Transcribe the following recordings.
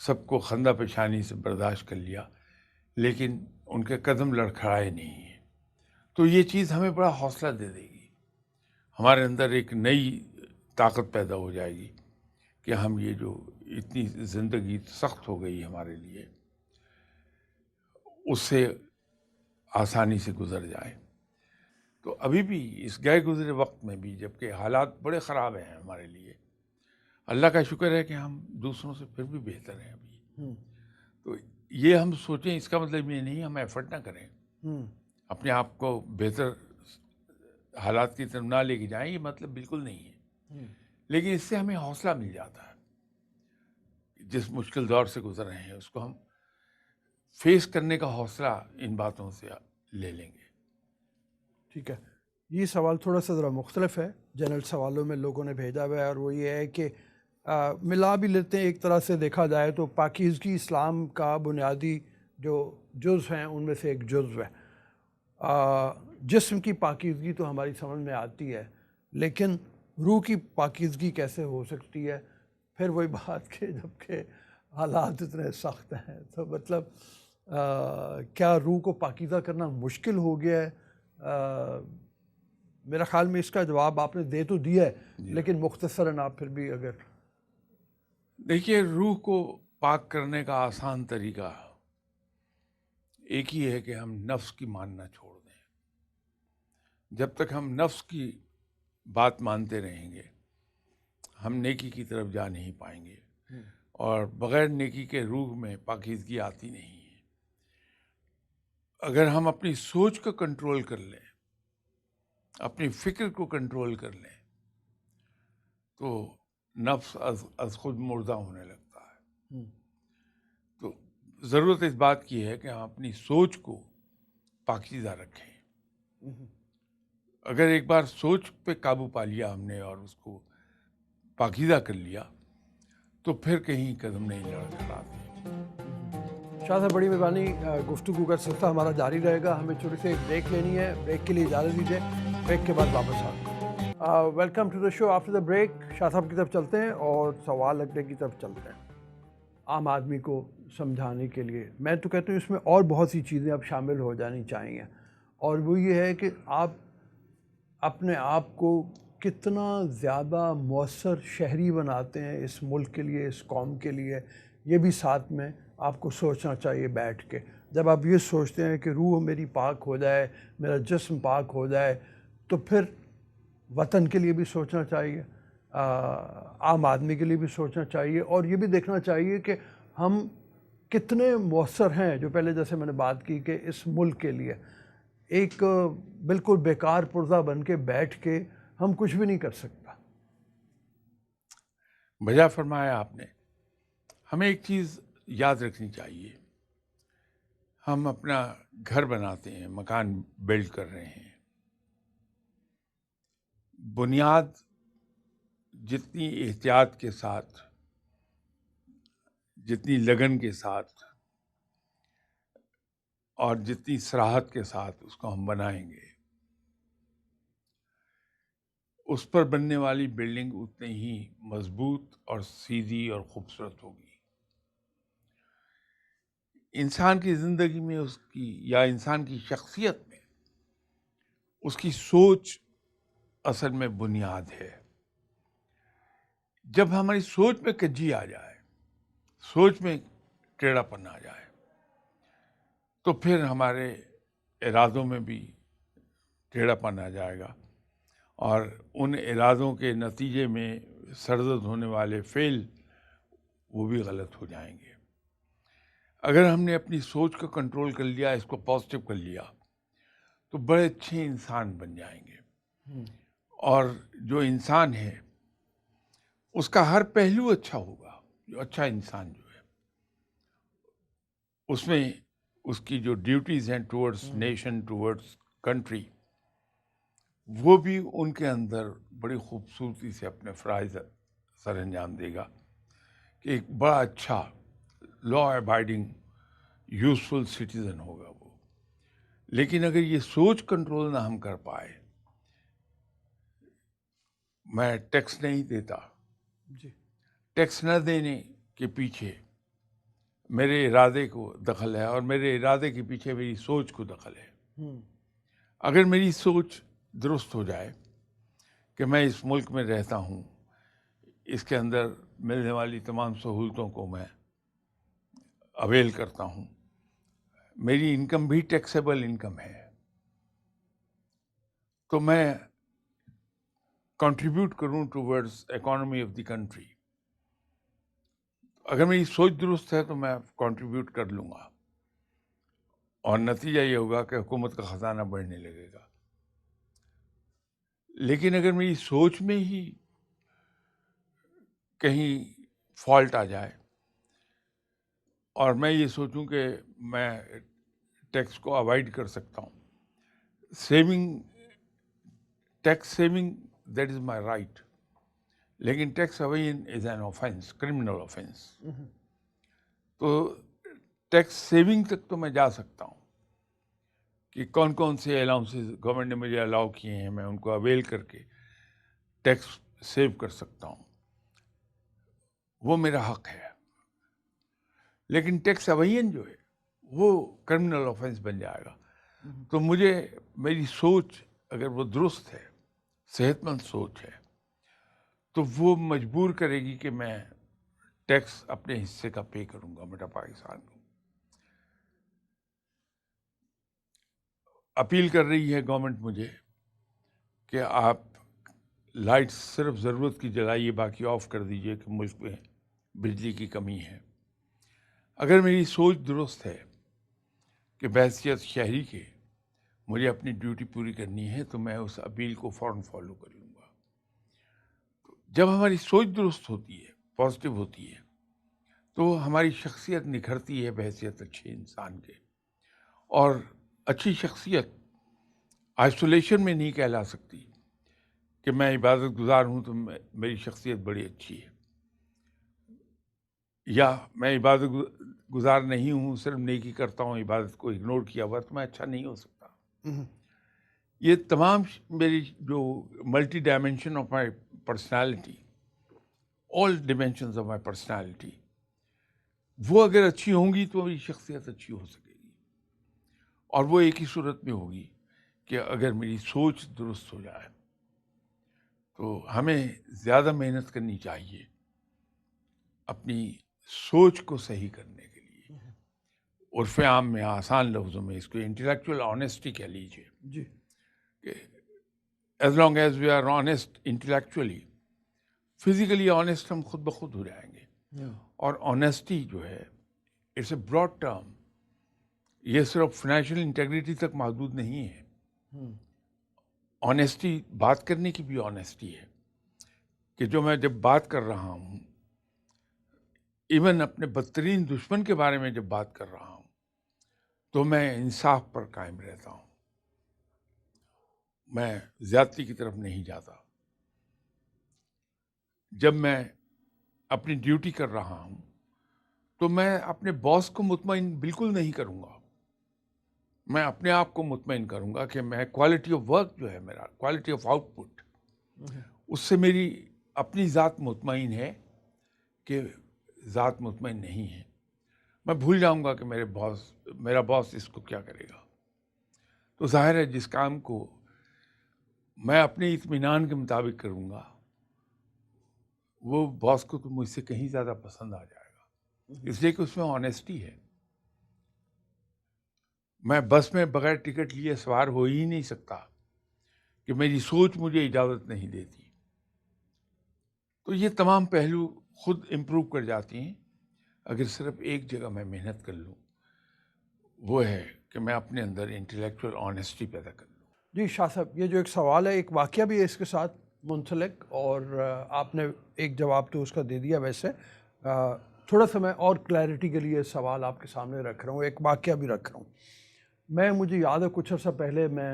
سب کو خندہ پیشانی سے برداشت کر لیا، لیکن ان کے قدم لڑکھڑائے نہیں ہیں. تو یہ چیز ہمیں بڑا حوصلہ دے دے گی، ہمارے اندر ایک نئی طاقت پیدا ہو جائے گی کہ ہم یہ جو اتنی زندگی سخت ہو گئی ہمارے لیے اس سے آسانی سے گزر جائیں. تو ابھی بھی اس گئے گزرے وقت میں بھی، جبکہ حالات بڑے خراب ہیں ہمارے لیے، اللہ کا شکر ہے کہ ہم دوسروں سے پھر بھی بہتر ہیں ابھی. تو یہ ہم سوچیں، اس کا مطلب یہ نہیں ہم ایفرٹ نہ کریں، اپنے آپ کو بہتر حالات کی طرف نہ لے کے جائیں، یہ مطلب بالکل نہیں ہے. لیکن اس سے ہمیں حوصلہ مل جاتا ہے، جس مشکل دور سے گزر رہے ہیں اس کو ہم فیس کرنے کا حوصلہ ان باتوں سے لے لیں گے. ٹھیک ہے. یہ سوال تھوڑا سا ذرا مختلف ہے، جنرل سوالوں میں لوگوں نے بھیجا ہوا ہے، اور وہ یہ ہے کہ ملا بھی لیتے ہیں، ایک طرح سے دیکھا جائے تو پاکیزگی اسلام کا بنیادی جو جزو ہیں ان میں سے ایک جزو ہے. جسم کی پاکیزگی تو ہماری سمجھ میں آتی ہے، لیکن روح کی پاکیزگی کیسے ہو سکتی ہے؟ پھر وہی بات کہ جب کہ حالات اتنے سخت ہیں تو مطلب کیا روح کو پاکیزہ کرنا مشکل ہو گیا ہے؟ میرا خیال میں اس کا جواب آپ نے دے تو دیا ہے، لیکن مختصراً آپ پھر بھی اگر. دیکھیے، روح کو پاک کرنے کا آسان طریقہ ایک ہی ہے کہ ہم نفس کی ماننا چھوڑ دیں. جب تک ہم نفس کی بات مانتے رہیں گے ہم نیکی کی طرف جا نہیں پائیں گے، اور بغیر نیکی کے روح میں پاکیزگی آتی نہیں ہے. اگر ہم اپنی سوچ کو کنٹرول کر لیں، اپنی فکر کو کنٹرول کر لیں، تو نفس از خود مردہ ہونے لگتا ہے. تو ضرورت اس بات کی ہے کہ ہم اپنی سوچ کو پاکیزہ رکھیں. اگر ایک بار سوچ پہ قابو پا لیا ہم نے اور اس کو پاکیزہ کر لیا تو پھر کہیں قدم نہیں لڑکھڑاتے. شاہ صاحب بڑی مہربانی، گفتگو کا سلسلہ ہمارا جاری رہے گا. ہمیں چھوٹی سی ایک بریک لینی ہے، بریک کے لیے اجازت دیجیے، بریک کے بعد واپس آتے ہیں. Welcome to the show. After the break Shah صاحب کی طرف چلتے ہیں اور سوال اگلے کی طرف چلتے ہیں. عام آدمی کو سمجھانے کے لیے میں تو کہتا ہوں اس میں اور بہت سی چیزیں اب شامل ہو جانی چاہیے، اور وہ یہ ہے کہ آپ اپنے آپ کو کتنا زیادہ مؤثر شہری بناتے ہیں اس ملک کے لیے، اس قوم کے لیے. یہ بھی ساتھ میں آپ کو سوچنا چاہیے بیٹھ کے. جب آپ یہ سوچتے ہیں کہ روح میری پاک ہو جائے، میرا جسم پاک ہو جائے، تو پھر وطن کے لیے بھی سوچنا چاہیے، عام آدمی کے لیے بھی سوچنا چاہیے، اور یہ بھی دیکھنا چاہیے کہ ہم کتنے مؤثر ہیں. جو پہلے جیسے میں نے بات کی کہ اس ملک کے لیے ایک بالکل بیکار پرزہ بن کے بیٹھ کے ہم کچھ بھی نہیں کر سکتا. بجا فرمایا آپ نے. ہمیں ایک چیز یاد رکھنی چاہیے، ہم اپنا گھر بناتے ہیں، مکان بلڈ کر رہے ہیں، بنیاد جتنی احتیاط کے ساتھ، جتنی لگن کے ساتھ اور جتنی صراحت کے ساتھ اس کو ہم بنائیں گے، اس پر بننے والی بلڈنگ اتنی ہی مضبوط اور سیدھی اور خوبصورت ہوگی. انسان کی زندگی میں اس کی یا انسان کی شخصیت میں اس کی سوچ اصل میں بنیاد ہے. جب ہماری سوچ میں کجی آ جائے، سوچ میں ٹیڑھا پن آ جائے، تو پھر ہمارے ارادوں میں بھی ٹیڑھا پن آ جائے گا، اور ان ارادوں کے نتیجے میں سرزد ہونے والے فعل وہ بھی غلط ہو جائیں گے. اگر ہم نے اپنی سوچ کو کنٹرول کر لیا، اس کو پازیٹیو کر لیا، تو بڑے اچھے انسان بن جائیں گے. اور جو انسان ہے اس کا ہر پہلو اچھا ہوگا. جو اچھا انسان جو ہے اس میں اس کی جو ڈیوٹیز ہیں ٹورڈز نیشن، ٹورڈز کنٹری، وہ بھی ان کے اندر بڑی خوبصورتی سے اپنے فرائض سر انجام دے گا کہ ایک بڑا اچھا لا ابائڈنگ یوزفل سٹیزن ہوگا وہ. لیکن اگر یہ سوچ کنٹرول نہ ہم کر پائے، میں ٹیکس نہیں دیتا، جی. ٹیکس نہ دینے کے پیچھے میرے ارادے کو دخل ہے اور میرے ارادے کے پیچھے میری سوچ کو دخل ہے. اگر میری سوچ درست ہو جائے کہ میں اس ملک میں رہتا ہوں، اس کے اندر ملنے والی تمام سہولتوں کو میں اویل کرتا ہوں، میری انکم بھی ٹیکسیبل انکم ہے، تو میں کنٹریبیوٹ کروں towards economy of the country. اگر میری سوچ درست ہے تو میں کنٹریبیوٹ کر لوں گا، اور نتیجہ یہ ہوگا کہ حکومت کا خزانہ بڑھنے لگے گا. لیکن اگر میری سوچ میں ہی کہیں فالٹ آ جائے اور میں یہ سوچوں کہ میں ٹیکس کو اوائڈ کر سکتا ہوں، tax saving that is my right, لیکن tax evasion is an offence, criminal offence. تو ٹیکس سیونگ تک تو میں جا سکتا ہوں کہ کون کون سے الاؤنسز گورنمنٹ نے مجھے الاؤ کیے ہیں، میں ان کو اویل کر کے ٹیکس سیو کر سکتا ہوں، وہ میرا حق ہے. لیکن ٹیکس اویژن جو ہے وہ کرمنل آفینس بن جائے گا. تو مجھے میری سوچ اگر وہ درست ہے، صحت مند سوچ ہے، تو وہ مجبور کرے گی کہ میں ٹیکس اپنے حصے کا پے کروں گا بیٹا پاکستان کو. اپیل کر رہی ہے گورنمنٹ مجھے کہ آپ لائٹ صرف ضرورت کی جلائیے، باقی آف کر دیجئے کہ ملک میں بجلی کی کمی ہے. اگر میری سوچ درست ہے کہ بحیثیت شہری کے مجھے اپنی ڈیوٹی پوری کرنی ہے، تو میں اس اپیل کو فوراً فالو کر لوں گا. جب ہماری سوچ درست ہوتی ہے، پازیٹیو ہوتی ہے، تو ہماری شخصیت نکھرتی ہے بحیثیت اچھے انسان کے. اور اچھی شخصیت آئسولیشن میں نہیں کہلا سکتی کہ میں عبادت گزار ہوں تو میری شخصیت بڑی اچھی ہے، یا میں عبادت گزار نہیں ہوں، صرف نیکی کرتا ہوں، عبادت کو اگنور کیا ہوا، تو میں اچھا نہیں ہو سکتا. یہ تمام میری جو multi dimension of my personality, all ڈیمینشنز of my personality, وہ اگر اچھی ہوں گی تو میری شخصیت اچھی ہو سکے گی. اور وہ ایک ہی صورت میں ہوگی کہ اگر میری سوچ درست ہو جائے. تو ہمیں زیادہ محنت کرنی چاہیے اپنی سوچ کو صحیح کرنے کے لیے. عرف عام میں آسان لفظوں میں اس کو انٹلیکچوئل آنیسٹی کہہ لیجیے. جی. کہ as long as we are honest intellectually, physically honest ہم خود بخود ہو جائیں گے. اور آنیسٹی جو ہے اٹس اے براڈ ٹرم، یہ صرف فائنینشیل انٹیگریٹی تک محدود نہیں ہے. آنیسٹی بات کرنے کی بھی آنیسٹی ہے، کہ جو میں جب بات کر رہا ہوں، ایون اپنے بدترین دشمن کے بارے میں جب بات کر رہا ہوں، تو میں انصاف پر قائم رہتا ہوں، میں زیادتی کی طرف نہیں جاتا. جب میں اپنی ڈیوٹی کر رہا ہوں تو میں اپنے باس کو مطمئن بالکل نہیں کروں گا، میں اپنے آپ کو مطمئن کروں گا کہ میں کوالٹی آف ورک جو ہے میرا، کوالٹی آف آؤٹ پٹ، اس سے میری اپنی ذات مطمئن ہے کہ ذات مطمئن نہیں ہے. میں بھول جاؤں گا کہ میرا باس اس کو کیا کرے گا. تو ظاہر ہے جس کام کو میں اپنے اطمینان کے مطابق کروں گا، وہ باس کو تو مجھ سے کہیں زیادہ پسند آ جائے گا، اس لیے کہ اس میں آنیسٹی ہے. میں بس میں بغیر ٹکٹ لیے سوار ہو ہی نہیں سکتا کہ میری سوچ مجھے اجازت نہیں دیتی. تو یہ تمام پہلو خود امپروو کر جاتی ہیں اگر صرف ایک جگہ میں محنت کر لوں، وہ ہے کہ میں اپنے اندر انٹلیکچوئل آنیسٹی پیدا کر لوں. جی شاہ صاحب، یہ جو ایک سوال ہے، ایک واقعہ بھی ہے اس کے ساتھ منسلک، اور آپ نے ایک جواب تو اس کا دے دیا. ویسے تھوڑا سا میں اور کلیئرٹی کے لیے سوال آپ کے سامنے رکھ رہا ہوں، ایک واقعہ بھی رکھ رہا ہوں. مجھے یاد ہے کچھ عرصہ پہلے میں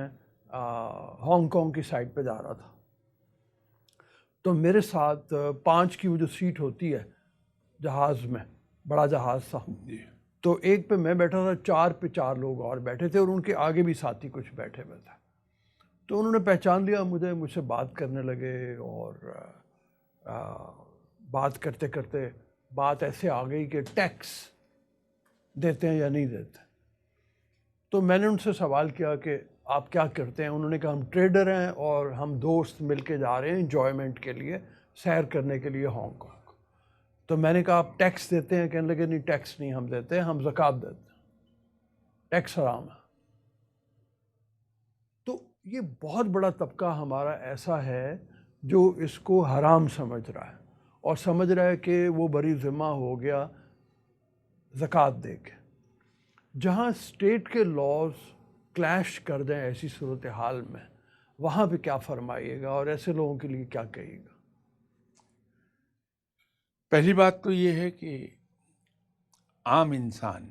ہانگ کانگ کی سائٹ پہ جا رہا تھا، تو میرے ساتھ 5 کی وہ جو سیٹ ہوتی ہے جہاز میں، بڑا جہاز تھا، تو ایک پہ میں بیٹھا تھا، 4 پہ 4 لوگ اور بیٹھے تھے، اور ان کے آگے بھی ساتھی کچھ بیٹھے ہوئے تھے. تو انہوں نے پہچان لیا مجھ سے بات کرنے لگے، اور بات کرتے کرتے بات ایسے آ گئی کہ ٹیکس دیتے ہیں یا نہیں دیتے. تو میں نے ان سے سوال کیا کہ آپ کیا کرتے ہیں؟ انہوں نے کہا ہم ٹریڈر ہیں اور ہم دوست مل کے جا رہے ہیں انجوائمنٹ کے لیے، سیر کرنے کے لیے ہانگ کانگ. تو میں نے کہا آپ ٹیکس دیتے ہیں؟ کہنے لگے نہیں ٹیکس نہیں ہم دیتے، ہم زکوٰۃ دیتے ہیں، ٹیکس حرام ہے. تو یہ بہت بڑا طبقہ ہمارا ایسا ہے جو اس کو حرام سمجھ رہا ہے اور سمجھ رہا ہے کہ وہ بری ذمہ ہو گیا زکوٰۃ دے کے. جہاں اسٹیٹ کے لاز کلیش کر دیں ایسی صورتحال میں، وہاں پہ کیا فرمائیے گا اور ایسے لوگوں کے لیے کیا کہیے گا؟ پہلی بات تو یہ ہے کہ عام انسان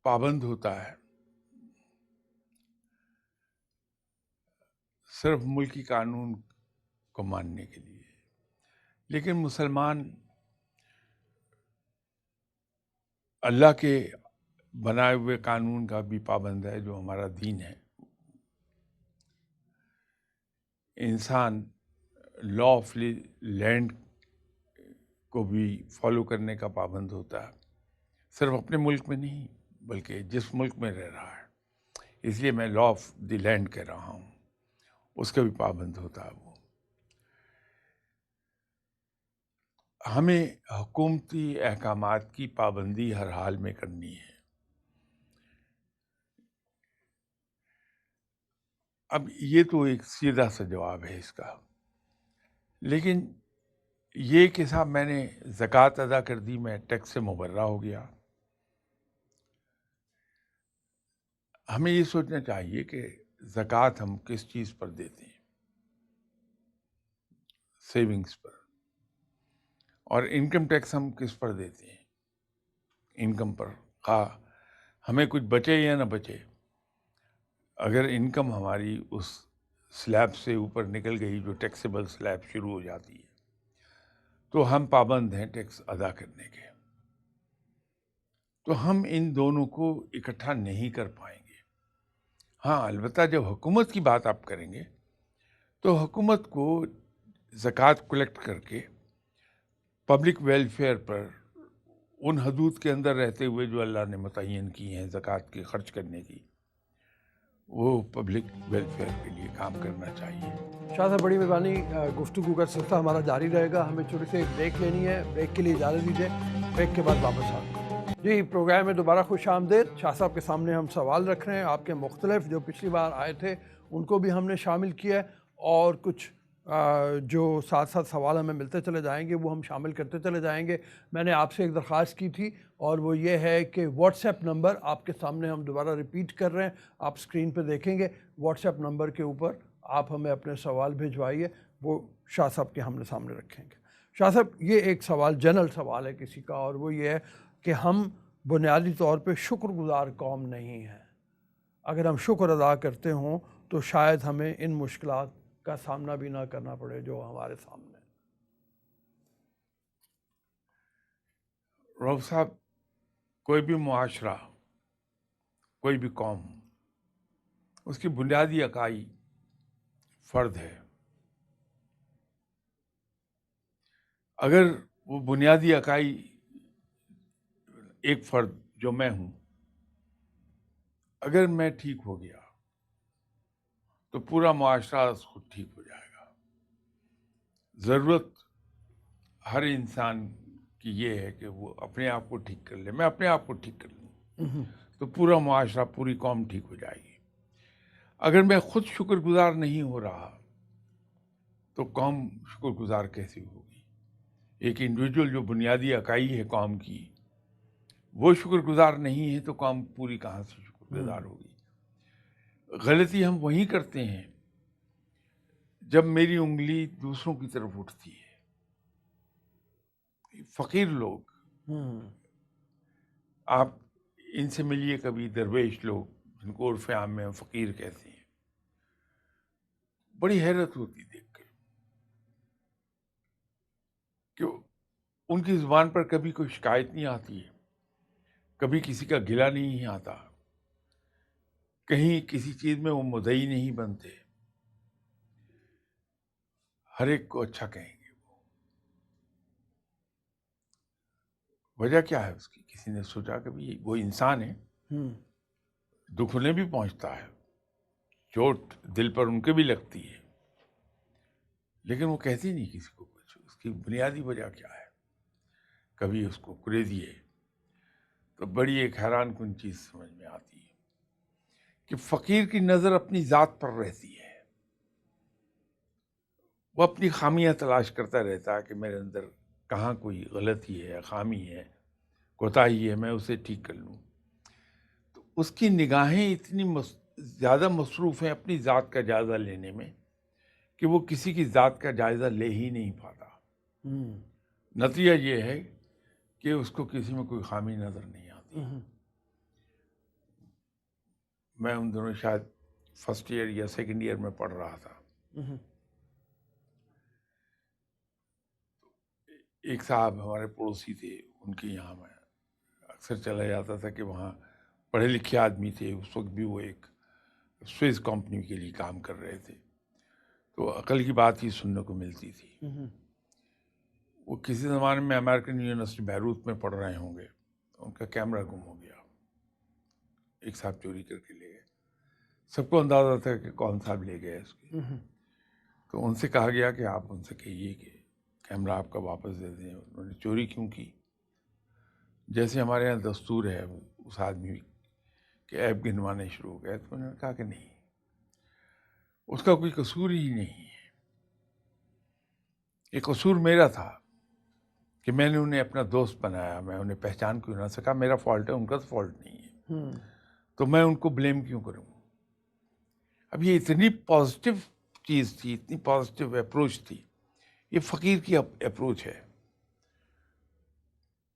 پابند ہوتا ہے صرف ملکی قانون کو ماننے کے لیے، لیکن مسلمان اللہ کے بنائے ہوئے قانون کا بھی پابند ہے جو ہمارا دین ہے. انسان لا آف لینڈ کو بھی فالو کرنے کا پابند ہوتا ہے، صرف اپنے ملک میں نہیں بلکہ جس ملک میں رہ رہا ہے. اس لیے میں لا آف دی لینڈ کہہ رہا ہوں، اس کا بھی پابند ہوتا ہے. وہ ہمیں حکومتی احکامات کی پابندی ہر حال میں کرنی ہے. اب یہ تو ایک سیدھا سا جواب ہے اس کا، لیکن یہ کہ صاحب میں نے زکوٰۃ ادا کر دی، میں ٹیکس سے مبرہ ہو گیا. ہمیں یہ سوچنا چاہیے کہ زکوٰۃ ہم کس چیز پر دیتے ہیں، سیونگز پر، اور انکم ٹیکس ہم کس پر دیتے ہیں، انکم پر. خواہ ہمیں کچھ بچے یا نہ بچے، اگر انکم ہماری اس سلیب سے اوپر نکل گئی جو ٹیکسیبل سلیب شروع ہو جاتی ہے، تو ہم پابند ہیں ٹیکس ادا کرنے کے. تو ہم ان دونوں کو اکٹھا نہیں کر پائیں گے. ہاں البتہ جب حکومت کی بات آپ کریں گے تو حکومت کو زکوٰۃ کلیکٹ کر کے پبلک ویلفیئر پر ان حدود کے اندر رہتے ہوئے جو اللہ نے متعین کی ہیں زکوٰۃ کے خرچ کرنے کی، وہ پبلک ویلفیئر کے لیے کام کرنا چاہیے. شاہ صاحب بڑی مہربانی، گفتگو کا سلسلہ ہمارا جاری رہے گا. ہمیں چھوٹی سی ایک بریک لینی ہے، بریک کے لیے اجازت دیجیے، بریک کے بعد واپس آؤں گا. جی پروگرام میں دوبارہ خوش آمدید. شاہ صاحب کے سامنے ہم سوال رکھ رہے ہیں، آپ کے مختلف جو پچھلی بار آئے تھے ان کو بھی ہم نے شامل کیا ہے، اور کچھ جو ساتھ ساتھ سوال ہمیں ملتے چلے جائیں گے وہ ہم شامل کرتے چلے جائیں گے. میں نے آپ سے ایک درخواست کی تھی اور وہ یہ ہے کہ واٹس ایپ نمبر آپ کے سامنے ہم دوبارہ ریپیٹ کر رہے ہیں، آپ اسکرین پہ دیکھیں گے. واٹس ایپ نمبر کے اوپر آپ ہمیں اپنے سوال بھیجوائیے، وہ شاہ صاحب کے ہم سامنے رکھیں گے. شاہ صاحب یہ ایک سوال جنرل سوال ہے کسی کا، اور وہ یہ ہے کہ ہم بنیادی طور پہ شکر گزار قوم نہیں ہیں. اگر ہم شکر ادا کرتے ہوں تو شاید ہمیں ان مشکلات کا سامنا بھی نہ کرنا پڑے جو ہمارے سامنے. رؤف صاحب، کوئی بھی معاشرہ، کوئی بھی قوم، اس کی بنیادی اکائی فرد ہے. اگر وہ بنیادی اکائی ایک فرد جو میں ہوں، اگر میں ٹھیک ہو گیا تو پورا معاشرہ خود ٹھیک ہو جائے گا. ضرورت ہر انسان کی یہ ہے کہ وہ اپنے آپ کو ٹھیک کر لے. میں اپنے آپ کو ٹھیک کر لوں تو پورا معاشرہ، پوری قوم ٹھیک ہو جائے گی. اگر میں خود شکر گزار نہیں ہو رہا تو قوم شکر گزار کیسے ہوگی؟ ایک انڈیویجول جو بنیادی اکائی ہے قوم کی، وہ شکر گزار نہیں ہے تو قوم پوری کہاں سے شکر گزار ہوگی؟ غلطی ہم وہیں کرتے ہیں جب میری انگلی دوسروں کی طرف اٹھتی ہے. فقیر لوگ، آپ ان سے ملیے کبھی، درویش لوگ جن کو عرف عام میں فقیر کہتے ہیں، بڑی حیرت ہوتی دیکھ کے کہ ان کی زبان پر کبھی کوئی شکایت نہیں آتی ہے، کبھی کسی کا گلہ نہیں آتا، کہیں کسی چیز میں وہ مدعی نہیں بنتے، ہر ایک کو اچھا کہیں گے. وجہ کیا ہے اس کی؟ کسی نے سوچا کہ بھی وہ انسان ہے، دکھ انہیں بھی پہنچتا ہے، چوٹ دل پر ان کے بھی لگتی ہے، لیکن وہ کہتی نہیں کسی کو کچھ. اس کی بنیادی وجہ کیا ہے؟ کبھی اس کو کریزی ہے تو بڑی ایک حیران کن چیز سمجھ میں آتی ہے کہ فقیر کی نظر اپنی ذات پر رہتی ہے. وہ اپنی خامیاں تلاش کرتا رہتا ہے کہ میرے اندر کہاں کوئی غلطی ہے، خامی ہے، کوتاہی ہے، میں اسے ٹھیک کر لوں. تو اس کی نگاہیں اتنی زیادہ مصروف ہیں اپنی ذات کا جائزہ لینے میں کہ وہ کسی کی ذات کا جائزہ لے ہی نہیں پاتا. نتیجہ یہ ہے کہ اس کو کسی میں کوئی خامی نظر نہیں آتی. میں ان دنوں شاید فرسٹ ایئر یا سیکنڈ ایئر میں پڑھ رہا تھا. ایک صاحب ہمارے پڑوسی تھے، ان کے یہاں میں اکثر چلا جاتا تھا کہ وہاں پڑھے لکھے آدمی تھے. اس وقت بھی وہ ایک سوئس کمپنی کے لیے کام کر رہے تھے، تو عقل کی بات ہی سننے کو ملتی تھی. وہ کسی زمانے میں امریکن یونیورسٹی بیروت میں پڑھ رہے ہوں گے، ان کا کیمرہ گم ہو گیا، ایک صاحب چوری کر کے لے گئے. سب کو اندازہ تھا کہ کون صاحب لے گئے اس کے. تو ان سے کہا گیا کہ آپ ان سے کہیے کہ کیمرہ آپ کا واپس دے دیں. انہوں نے چوری کیوں کی؟ جیسے ہمارے یہاں دستور ہے اس آدمی کے عیب گنوانے شروع ہو گئے. تو انہوں نے کہا کہ نہیں، اس کا کوئی قصور ہی نہیں ہے، یہ قصور میرا تھا کہ میں نے انہیں اپنا دوست بنایا، میں انہیں پہچان کیوں نہ سکا. میرا فالٹ ہے، ان کا تو فالٹ نہیں ہے، تو میں ان کو بلیم کیوں کروں؟ اب یہ اتنی پازیٹیو چیز تھی، اتنی پازیٹیو اپروچ تھی. یہ فقیر کی اپروچ ہے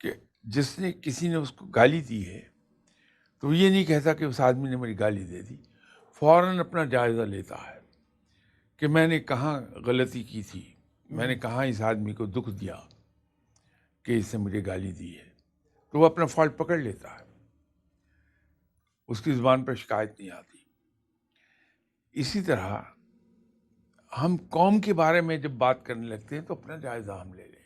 کہ جس نے کسی نے اس کو گالی دی ہے تو یہ نہیں کہتا کہ اس آدمی نے میری گالی دے دی، فوراً اپنا جائزہ لیتا ہے کہ میں نے کہاں غلطی کی تھی، میں نے کہاں اس آدمی کو دکھ دیا کہ اس نے مجھے گالی دی ہے. تو وہ اپنا فالٹ پکڑ لیتا ہے، اس کی زبان پر شکایت نہیں آتی. اسی طرح ہم قوم کے بارے میں جب بات کرنے لگتے ہیں تو اپنا جائزہ ہم لے لیں.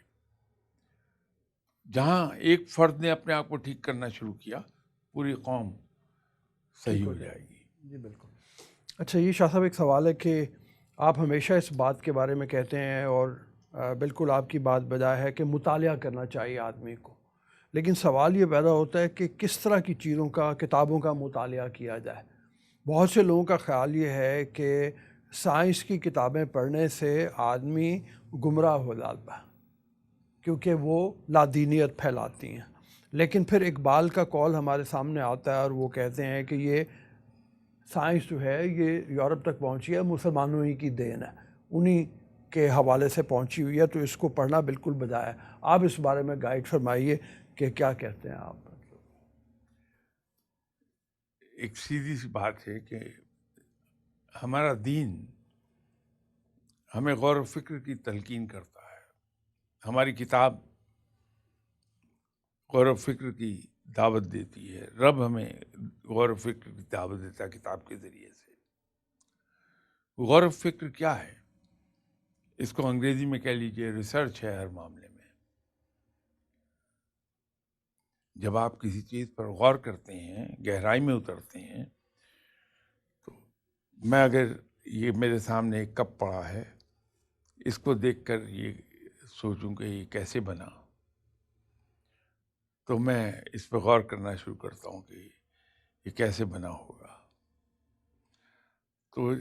جہاں ایک فرد نے اپنے آپ کو ٹھیک کرنا شروع کیا، پوری قوم صحیح ہو جائے گی. جی بالکل. اچھا، یہ شاہ صاحب ایک سوال ہے کہ آپ ہمیشہ اس بات کے بارے میں کہتے ہیں اور بالکل آپ کی بات بجا ہے کہ مطالعہ کرنا چاہیے آدمی کو، لیکن سوال یہ پیدا ہوتا ہے کہ کس طرح کی چیزوں کا، کتابوں کا مطالعہ کیا جائے. بہت سے لوگوں کا خیال یہ ہے کہ سائنس کی کتابیں پڑھنے سے آدمی گمراہ ہو جاتا ہے کیونکہ وہ لادینیت پھیلاتی ہیں. لیکن پھر اقبال کا قول ہمارے سامنے آتا ہے اور وہ کہتے ہیں کہ یہ سائنس جو ہے یہ یورپ تک پہنچی ہے، مسلمانوں ہی کی دین ہے، انہی کے حوالے سے پہنچی ہوئی ہے، تو اس کو پڑھنا بالکل بجا ہے. آپ اس بارے میں گائیڈ فرمائیے کہ کیا کہتے ہیں آپ. ایک سیدھی سی بات ہے کہ ہمارا دین ہمیں غور و فکر کی تلقین کرتا ہے. ہماری کتاب غور و فکر کی دعوت دیتی ہے. رب ہمیں غور و فکر کی دعوت دیتا ہے کتاب کے ذریعے سے. غور و فکر کیا ہے؟ اس کو انگریزی میں کہہ لیجیے ریسرچ ہے. ہر معاملے میں جب آپ کسی چیز پر غور کرتے ہیں، گہرائی میں اترتے ہیں، تو میں اگر یہ میرے سامنے ایک کپ پڑا ہے، اس کو دیکھ کر یہ سوچوں کہ یہ کیسے بنا، تو میں اس پہ غور کرنا شروع کرتا ہوں کہ یہ کیسے بنا ہوگا. تو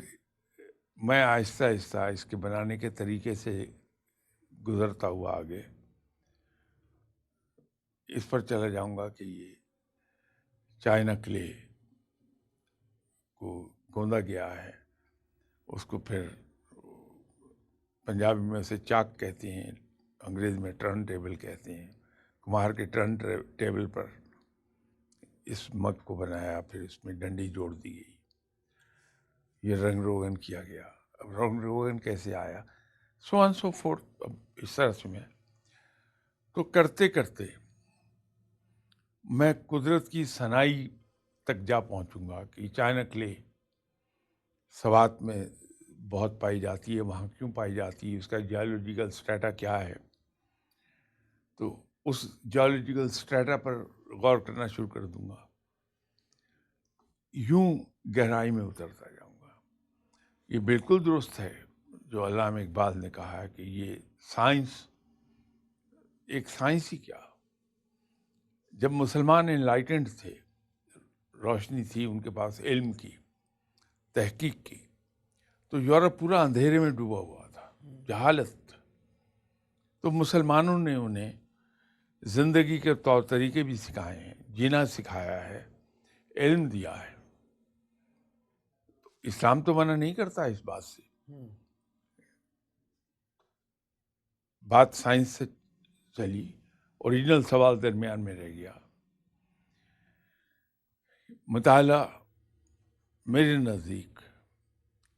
میں آہستہ آہستہ اس کے بنانے کے طریقے سے گزرتا ہوا آگے اس پر چلا جاؤں گا کہ یہ چائنا کلے کو گوندا گیا ہے، اس کو پھر پنجابی میں اسے چاک کہتے ہیں، انگریزی میں ٹرن ٹیبل کہتے ہیں. کمہار کے ٹرن ٹیبل پر اس مگ کو بنایا، پھر اس میں ڈنڈی جوڑ دی گئی، یہ رنگ روغن کیا گیا. اب رنگ روغن کیسے آیا، سو آن سو فورتھ. اب اس طرح سے میں تو کرتے کرتے میں قدرت کی صنائی تک جا پہنچوں گا کہ چائنا کلے سوات میں بہت پائی جاتی ہے، وہاں کیوں پائی جاتی ہے، اس کا جیولوجیکل سٹیٹا کیا ہے. تو اس جیولوجیکل اسٹریٹا پر غور کرنا شروع کر دوں گا، یوں گہرائی میں اترتا جاؤں گا۔ یہ بالکل درست ہے جو علامہ اقبال نے کہا ہے کہ یہ سائنس، ایک سائنس ہی کیا، جب مسلمان انلائٹنڈ تھے، روشنی تھی ان کے پاس، علم کی، تحقیق کی، تو یورپ پورا اندھیرے میں ڈوبا ہوا تھا، جہالت۔ تو مسلمانوں نے انہیں زندگی کے طور طریقے بھی سکھائے ہیں، جینا سکھایا ہے، علم دیا ہے۔ اسلام تو منع نہیں کرتا اس بات سے۔ بات سائنس سے چلی، اوریجنل سوال درمیان میں رہ گیا۔ مطالعہ میرے نزدیک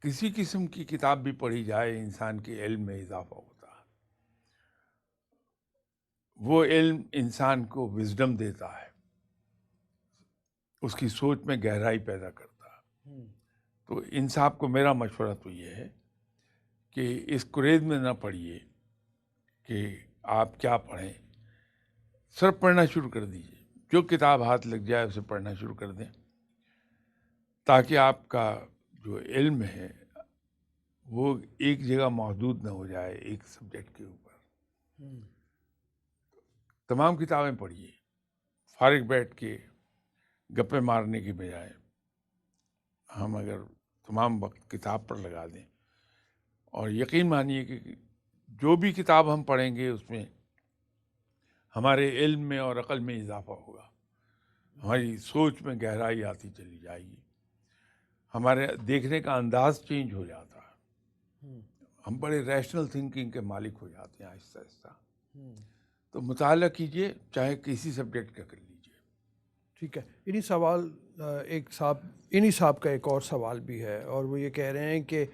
کسی قسم کی کتاب بھی پڑھی جائے، انسان کے علم میں اضافہ ہوتا ہے۔ وہ علم انسان کو وزڈم دیتا ہے، اس کی سوچ میں گہرائی پیدا کرتا ہے۔ تو ان صاحب کو میرا مشورہ تو یہ ہے کہ اس قرید میں نہ پڑھیے کہ آپ کیا پڑھیں، صرف پڑھنا شروع کر دیجیے، جو کتاب ہاتھ لگ جائے اسے پڑھنا شروع کر دیں، تاکہ آپ کا جو علم ہے وہ ایک جگہ محدود نہ ہو جائے ایک سبجیکٹ کے اوپر۔ تمام کتابیں پڑھیے، فارغ بیٹھ کے گپے مارنے کی بجائے ہم اگر تمام وقت کتاب پر لگا دیں، اور یقین مانیے کہ جو بھی کتاب ہم پڑھیں گے اس میں ہمارے علم میں اور عقل میں اضافہ ہوگا، ہماری سوچ میں گہرائی آتی چلی جائے گی، ہمارے دیکھنے کا انداز چینج ہو جاتا ہے، ہم بڑے ریشنل تھنکنگ کے مالک ہو جاتے ہیں آہستہ آہستہ۔ تو مطالعہ کیجیے، چاہے کسی سبجیکٹ کا کر لیجیے۔ ٹھیک ہے، انہی صاحب کا ایک اور سوال بھی ہے، اور وہ یہ کہہ رہے ہیں کہ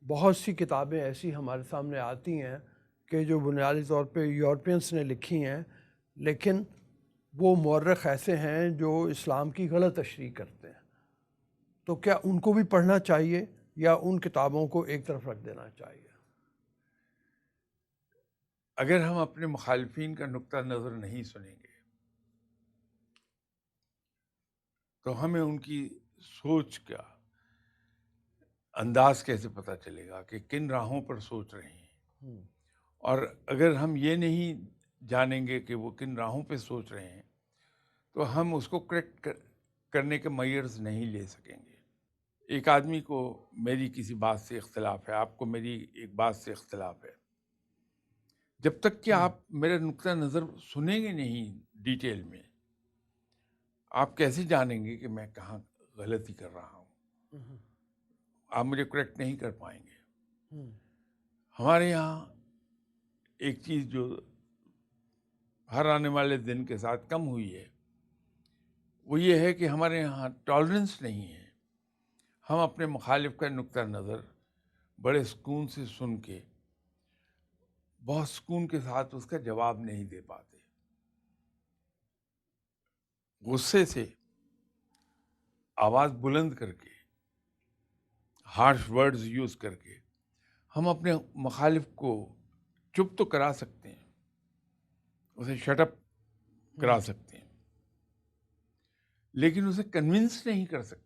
بہت سی کتابیں ایسی ہمارے سامنے آتی ہیں کہ جو بنیادی طور پہ یورپینس نے لکھی ہیں، لیکن وہ مورخ ایسے ہیں جو اسلام کی غلط تشریح کرتے ہیں، تو کیا ان کو بھی پڑھنا چاہیے یا ان کتابوں کو ایک طرف رکھ دینا چاہیے؟ اگر ہم اپنے مخالفین کا نقطہ نظر نہیں سنیں گے تو ہمیں ان کی سوچ کا انداز کیسے پتہ چلے گا کہ کن راہوں پر سوچ رہے ہیں؟ اور اگر ہم یہ نہیں جانیں گے کہ وہ کن راہوں پہ سوچ رہے ہیں تو ہم اس کو کریکٹ کرنے کے میئرز نہیں لے سکیں گے۔ ایک آدمی کو میری کسی بات سے اختلاف ہے، آپ کو میری ایک بات سے اختلاف ہے، جب تک کہ آپ میرا نقطہ نظر سنیں گے نہیں ڈیٹیل میں، آپ کیسے جانیں گے کہ میں کہاں غلطی کر رہا ہوں؟ آپ مجھے کریکٹ نہیں کر پائیں گے۔ ہمارے یہاں ایک چیز جو ہر آنے والے دن کے ساتھ کم ہوئی ہے وہ یہ ہے کہ ہمارے یہاں ٹالرنس نہیں ہے۔ ہم اپنے مخالف کا نقطہ نظر بڑے سکون سے سن کے بہت سکون کے ساتھ اس کا جواب نہیں دے پاتے، غصے سے آواز بلند کر کے، ہارش ورڈز یوز کر کے ہم اپنے مخالف کو چپ تو کرا سکتے ہیں، اسے شٹ اپ کرا سکتے ہیں، لیکن اسے کنونس نہیں کر سکتے۔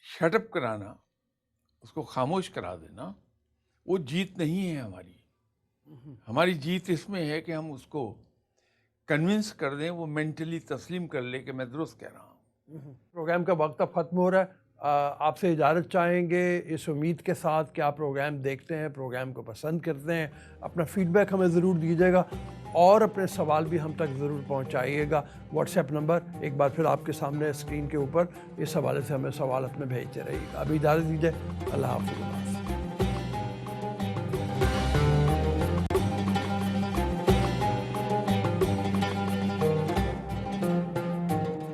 شٹ اپ کرانا، اس کو خاموش کرا دینا، وہ جیت نہیں ہے ہماری۔ ہماری جیت اس میں ہے کہ ہم اس کو کنونس کر دیں، وہ مینٹلی تسلیم کر لے کہ میں درست کہہ رہا ہوں۔ پروگرام کا وقت اب ختم ہو رہا ہے، آپ سے اجازت چاہیں گے اس امید کے ساتھ کہ آپ پروگرام دیکھتے ہیں، پروگرام کو پسند کرتے ہیں، اپنا فیڈ بیک ہمیں ضرور دیجیے گا اور اپنے سوال بھی ہم تک ضرور پہنچائیے گا۔ واٹس ایپ نمبر ایک بار پھر آپ کے سامنے اسکرین کے اوپر، اس حوالے سے ہمیں سوال اپنے بھیجتے رہیے گا۔ ابھی اجازت دیجیے، اللہ حافظ۔